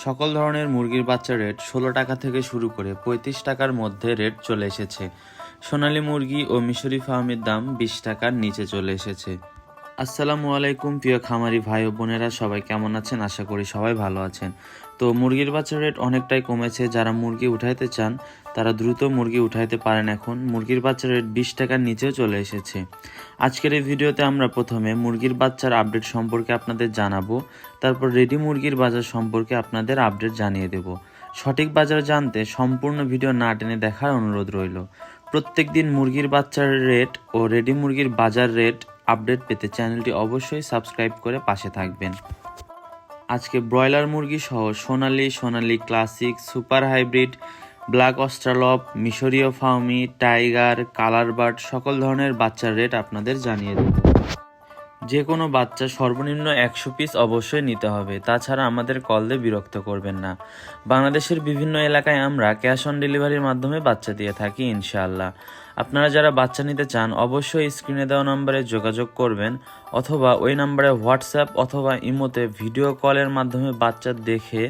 সকল ধরনের মুরগির বাচ্চার রেট ১৬ টাকা থেকে শুরু করে ৩৫ টাকার মধ্যে রেট চলে এসেছে। সোনালী মুরগি ও মিশরি ফার্মের দাম ২০ টাকার নিচে চলে এসেছে। আসসালামু আলাইকুম প্রিয় খামারি ভাই ও বোনেরা, সবাই কেমন আছেন? আশা করি সবাই ভালো আছেন। তো মুরগির বাচ্চার রেট অনেকটাই কমেছে। যারা মুরগি উঠাইতে চান তারা দ্রুত মুরগি উঠাইতে পারেন। এখন মুরগির বাচ্চার রেট ২০ টাকার নিচেও চলে এসেছে। আজকের এই ভিডিওতে আমরা প্রথমে মুরগির বাচ্চার আপডেট সম্পর্কে আপনাদের জানাবো, তারপর রেডি মুরগির বাজার সম্পর্কে আপনাদের আপডেট জানিয়ে দেব। সঠিক বাজার জানতে সম্পূর্ণ ভিডিও না টেনে দেখার অনুরোধ রইল। প্রত্যেক দিন মুরগির বাচ্চার রেট ও রেডি মুরগির বাজার রেট আপডেট পেতে চ্যানেলটি অবশ্যই সাবস্ক্রাইব করে পাশে থাকবেন। আজকে ব্রয়লার মুরগি সহ Sonali classic, super hybrid, black Australorp, মিশরীয় ফার্মি, টাইগার, কালার বার্ড সকল ধরনের বাচ্চার রেট আপনাদের জানিয়ে দেব। যে কোনো বাচ্চা সর্বনিম্ন ১০০ পিস অবশ্যই নিতে হবে, তাছাড়া আমাদের কল দিয়ে বিরক্ত করবেন না। বাংলাদেশের বিভিন্ন এলাকায় আমরা ক্যাশ অন ডেলিভারির মাধ্যমে বাচ্চা দিয়ে থাকি ইনশাআল্লাহ। আপনারা যারা বাচ্চা নিতে চান অবশ্যই স্ক্রিনে দেওয়া নম্বরে যোগাযোগ করবেন, অথবা ওই নম্বরে হোয়াটসঅ্যাপ অথবা ইমোতে ভিডিও কলের মাধ্যমে বাচ্চা দেখে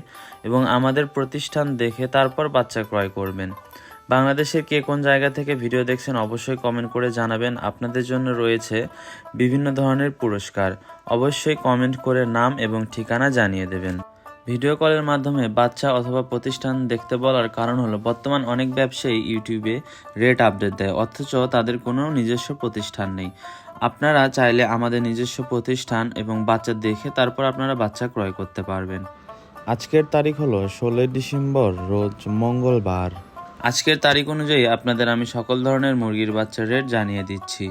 এবং আমাদের প্রতিষ্ঠান দেখে তারপর বাচ্চা ক্রয় করবেন। বাংলাদেশের কে কোন জায়গা থেকে ভিডিও দেখছেন অবশ্যই কমেন্ট করে জানাবেন। আপনাদের জন্য রয়েছে বিভিন্ন ধরনের পুরস্কার। অবশ্যই কমেন্ট করে নাম এবং ঠিকানা জানিয়ে দেবেন। ভিডিও কলের মাধ্যমে বাচ্চা অথবা প্রতিষ্ঠান দেখতে বলার কারণ হলো বর্তমান অনেক ব্যবসায়ী ইউটিউবে রেট আপডেট দেয়, অথচ তাদের কোনো নিজস্ব প্রতিষ্ঠান নেই। আপনারা চাইলে আমাদের নিজস্ব প্রতিষ্ঠান এবং বাচ্চা দেখে তারপর আপনারা বাচ্চা ক্রয় করতে পারবেন। আজকের তারিখ হলো ১৬ ডিসেম্বর, রোজ মঙ্গলবার। আজকের তারিখ অনুযায়ী আপনাদের আমি সকল ধরনের মুরগির বাচ্চার রেট জানিয়ে দিচ্ছি।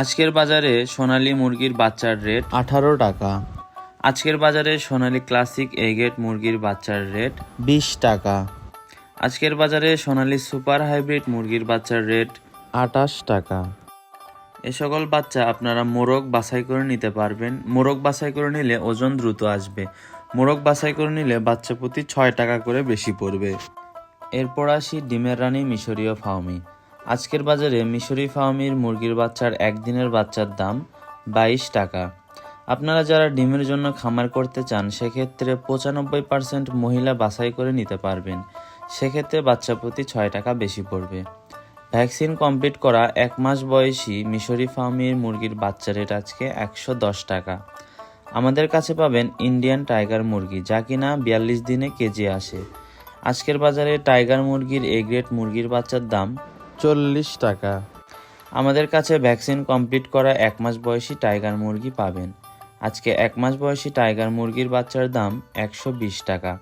আজকের বাজারে সোনালী মুরগির বাচ্চার রেট ১৮ টাকা। আজকের বাজারে সোনালী ক্লাসিক এ গ্রেড মুরগির বাচ্চার রেট ২০ টাকা। আজকের বাজারে সোনালী সুপার হাইব্রিড মুরগির বাচ্চার রেট ২৮ টাকা। এ সকল বাচ্চা আপনারা মোরগ বাছাই করে নিতে পারবেন। মোরগ বাছাই করে নিলে ওজন দ্রুত আসবে। মোরগ বাছাই করে নিলে বাচ্চা প্রতি ৬ টাকা করে বেশি পড়বে। এরপর আসি ডিমের রানী মিশরীয় ফার্মি। আজকের বাজারে মিশরি ফার্মির মুরগির বাচ্চার একদিনের বাচ্চার দাম ২২ টাকা। আপনারা যারা ডিমের জন্য খামার করতে চান সেক্ষেত্রে ৯৫% মহিলা বাছাই করে নিতে পারবেন। সেক্ষেত্রে বাচ্চা প্রতি ৬ টাকা বেশি পড়বে। ভ্যাকসিন কমপ্লিট করা ১ মাস বয়সী মিশরি ফার্মির মুরগির বাচ্চা রেট আজকে ১১০ টাকা। আমাদের কাছে পাবেন ইন্ডিয়ান টাইগার মুরগি, যা কিনা ৪২ দিনে কেজি আসে। আজকের বাজারে টাইগার মুরগির এ গ্রেড মুরগির বাচ্চার দাম ৪০ টাকা। আমাদের কাছে ভ্যাকসিন কমপ্লিট করা ১ মাস বয়সী টাইগার মুরগি পাবেন। আজকে ১ মাস বয়সী টাইগার মুরগির বাচ্চার দাম ১২০ টাকা।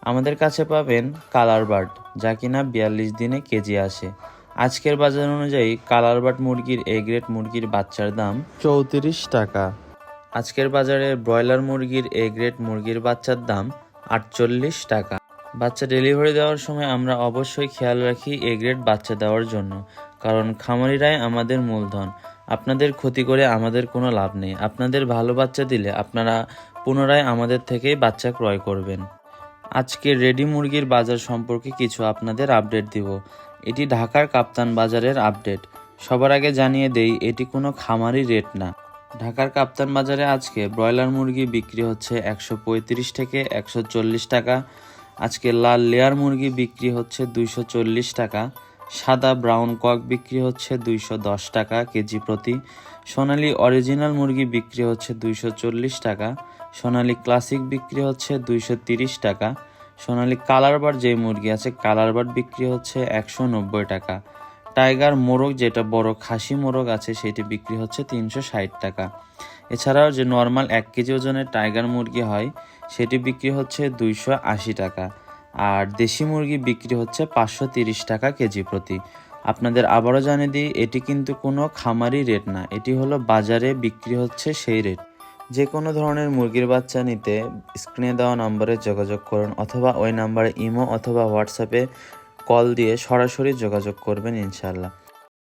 আমাদের কাছে পাবেন কালার বার্ড, যা কিনা ৪২ দিনে কেজি আসে। আজকের বাজার অনুযায়ী কালার বার্ড মুরগির এ গ্রেড মুরগির বাচ্চার দাম ৩৪ টাকা। আজকের বাজারে ব্রয়লার মুরগির এ গ্রেড মুরগির বাচ্চার দাম ৪৮ টাকা। বাচ্চা ডেলিভারি দেওয়ার সময় আমরা অবশ্যই খেয়াল রাখি এ গ্রেড বাচ্চা দেওয়ার জন্য, কারণ খামারিরাই আমাদের মূলধন। আপনাদের ক্ষতি করে আমাদের কোনো লাভ নেই। আপনাদের ভালো বাচ্চা দিলে আপনারা পুনরায় আমাদের থেকেই বাচ্চা ক্রয় করবেন। আজকে রেডি মুরগির বাজার সম্পর্কে কিছু আপনাদের আপডেট দিব। এটি ঢাকার কাপ্তান বাজারের আপডেট। সবার আগে জানিয়ে দেই, এটি কোনো খামারি রেট না। ঢাকার কাপ্তান বাজারে আজকে ব্রয়লার মুরগি বিক্রি হচ্ছে ১৩৫ থেকে ১৪০ টাকা। আজকে লাল লেয়ার মুরগি বিক্রি হচ্ছে ২৪০ টাকা। সাদা ব্রাউন কক বিক্রি হচ্ছে ২১০ টাকা কেজি প্রতি। সোনালী অরিজিনাল মুরগি বিক্রি হচ্ছে ২৪০ টাকা। সোনালী ক্লাসিক বিক্রি হচ্ছে ২৩০ টাকা। সোনালী কালার বার্ড যে মুরগি আছে কালার বার্ড বিক্রি হচ্ছে ১৯০ টাকা। টাইগার মোরগ যেটা বড় খাসি মোরগ আছে সেটি বিক্রি হচ্ছে ৩৬০ টাকা। এছাড়াও যে নর্মাল ১ কেজি ওজনের টাইগার মুরগি হয় সেটি বিক্রি হচ্ছে ২৮০ টাকা। আর দেশি মুরগি বিক্রি হচ্ছে ৫৩০ টাকা কেজি প্রতি। আপনাদের আবারও জানিয়ে দিই, এটি কিন্তু কোনো খামারি রেট না, এটি হলো বাজারে বিক্রি হচ্ছে সেই রেট। যে কোনো ধরনের মুরগির বাচ্চা নিতে স্ক্রিনে দেওয়া নম্বরে যোগাযোগ করুন, অথবা ওই নম্বরে ইমো অথবা হোয়াটসঅ্যাপে কল দিয়ে সরাসরি যোগাযোগ করবেন ইনশাআল্লাহ।